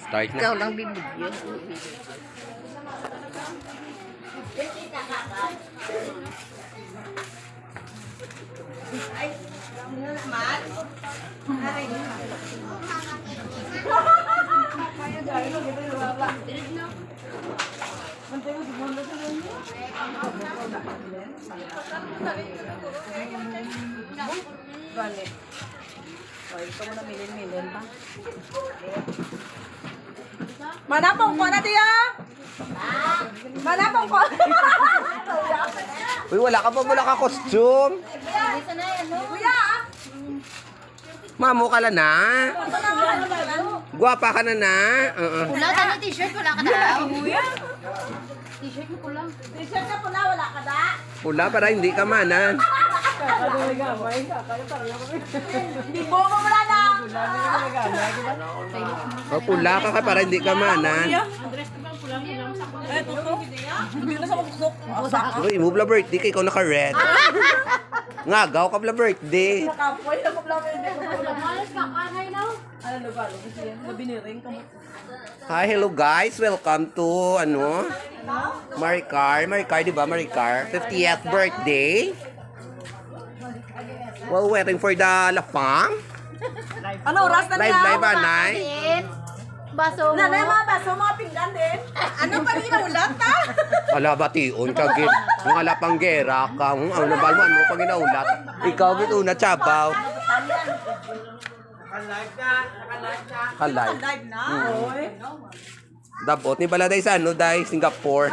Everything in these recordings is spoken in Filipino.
Start na. Ikaw lang bibigyan. Balik. O, ito mo na milin-milin ba? Manapong ko na tiya! Manapong ko! Uy, wala ka costume. Kuya! Mamo ka na. Guwapa ka na. Pula, tani t-shirt, wala ka daw. Kuya! T-shirt mo pula. T-shirt na pula, wala ka da? Pula para hindi ka manan. Hindi mo wala na! O, pula ka para hindi ka manan. Eh, tuto. Hindi na sa magsok. Uy, move la birthday kay ikaw naka-red. Ngagaw ka la birthday. Nakapoy na ko lang. Malas ka, kanay na. Ano lugar? Mabiniring ka mo. Hi, hello guys. Welcome to, Maricar, di ba? Maricar. 50th birthday. Well, waiting for the lafang. Ano oras na niya? Live, anay. Baso mo. Nanay, mga baso, mga pinggan din. Ano pa rin ulat ha? Ala, bation ka, gid. Yung alapanggera ka. Ang nabal mo, ano pag inaulat. Ikaw, gid, una, chabaw. Kalay. Live na. Oy. Dabot ni Baladay sa day, Singapore.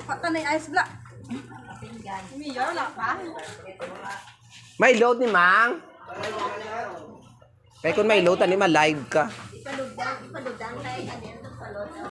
Patanay ice block. Miyo, wala pa. May load ni Mang. Kaya kung may load, ma-live ka. Paludang tayo kanina.